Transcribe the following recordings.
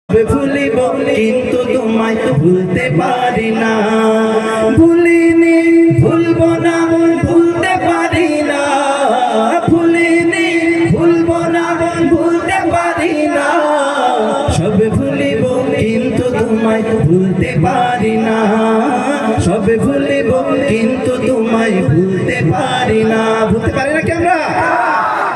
ভুলিব কিন্তু তোমায় ভুলতে পারি না, ভুলিনি ভুলবো না ভুলতে পারি না, ভুলিনি ভুলবো না ভুলতে পারি না, সব ভুলিব কিন্তু তোমায় ভুলতে পারি না, সব ভুলিব কিন্তু তোমায় ভুলতে পারি না। ভুলতে পারি না কি আমরা?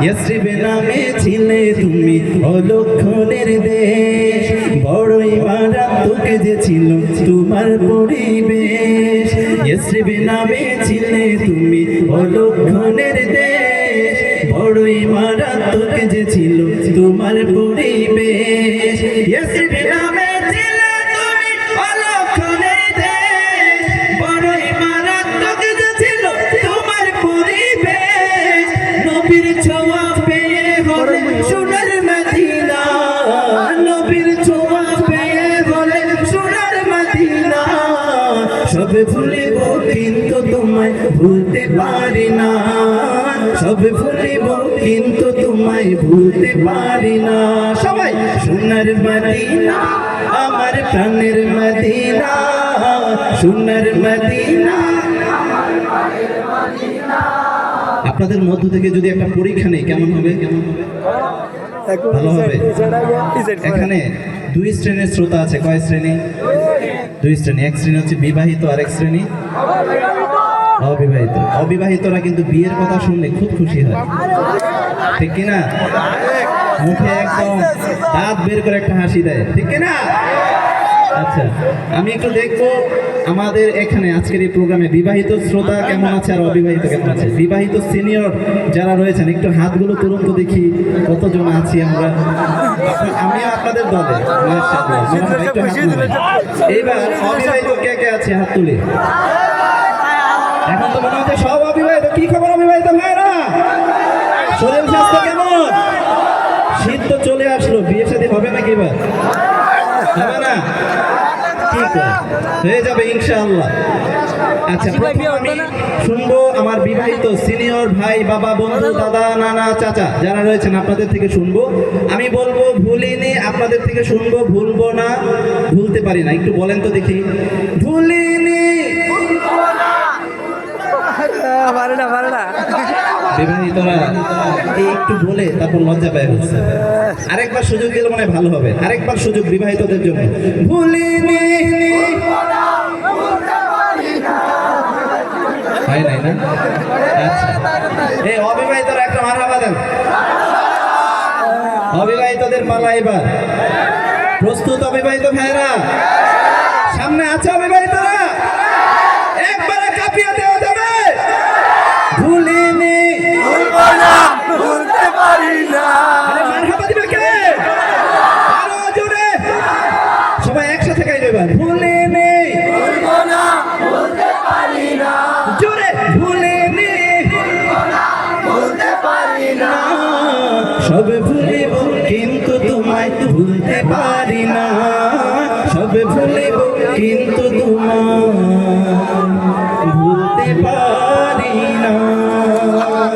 ইয়াসরিব নামে ছিলে তুমি অলক্ষণের দেশ, বড়ই মারাত্মক যে ছিল তোমার পরিবেশ। ইয়াসরিব নামে ছিলে তুমি অলক্ষণের দেশ, বড়ই মারাত্মক যে ছিল তোমার পরিবেশ। ইয়াসরিব নামে ছিলে তুমি অলক্ষণের দেশ, বড়ই মারাত্মক যে ছিল তোমার পরিবেশ। নবীর ছোঁয়া পেয়ে হলে সোনার মদিনা, নবীর ছোঁয়া পেয়ে হলে সোনার মদিনা, সব ভুলিব কিন্তু তোমায় ভুলতে পারি না, সব ভুলিব কিন্তু তোমায় ভুলতে পারি না। সবাই সোনার মদিনা আমার প্রাণের মদিনা, সোনার মদিনা। আপনাদের মধ্য থেকে যদি একটা পরীক্ষা নেই কেমন হবে? ভালো হবে। এখানে দুই শ্রেণীর শ্রোতা আছে। কয় শ্রেণী? দুই শ্রেণী। এক শ্রেণী হচ্ছে বিবাহিত, আর এক শ্রেণী অবিবাহিত। অবিবাহিতরা কিন্তু বিয়ের কথা শুনলে খুব খুশি হয়, ঠিক কিনা? মুখে একদম দাঁত বের করে একটা হাসি দেয়, ঠিক কিনা? আচ্ছা, আমি একটু দেখবো আমাদের এখানে আজকের এই প্রোগ্রামে বিবাহিত শ্রোতা কেমন আছে আর অবিবাহিত কেমন আছে। বিবাহিত সিনিয়র যারা রয়েছেন একটু হাতগুলো তুলুন তো দেখি কতজন আছি আমরা। আমিও আপনাদের দলে। এইবার অবিবাহিত কে কে আছে হাত তুলে। এখন তো মনে হচ্ছে সব অবিবাহিত। কি খবর অবিবাহিত ভাইরা? শরীর স্বাস্থ্য কেমন? শীত তো চলে আসলো, বিয়ে শাদী হবে নাকি এবার? হবে না? ঠিক হয়ে যাবে ইনশাআল্লাহ। আচ্ছা, আমি শুনবো আমার বিবাহিত সিনিয়র ভাই, বাবা, বন্ধু, দাদা, নানা, চাচা যারা রয়েছেন আপনাদের থেকে শুনবো। আমি বলবো ভুলিনি, আপনাদের থেকে শুনবো ভুলবো না, ভুলতে পারি না। একটু বলেন তো দেখি। ভুলিনি বিবাহিতরা একটু বলে তারপর লজ্জা পায় হচ্ছে। আরেকবার সুযোগ দিলে মনে ভালো হবে। আরেকবার সুযোগ বিবাহিতদের জন্য। ভুলিনি হয় নাই না? আচ্ছা, এই অবিবাহিতরা একটা মারহাবা দেন। অবিবাহিতদের পালা এবার। প্রস্তুত অবিবাহিত ভাইরা? সামনে আছে অবিবাহিতরা? একবারে কাঁপিয়ে দেওয়া যাবে। ভুলিনি ভুলবো না ভুলতে পারি না। মারহাবা দিবে কে? আরো জোরে সবাই একসাথে গাইবে এবার। ভুলিনি ভুলবো না ভুলতে পারি না। জোরে ভুলিনি ভুলবো না ভুলতে পারি না। সব ভুলিব কিন্তু তোমায় ভুলতে পারি না, সব ভুলিব কিন্তু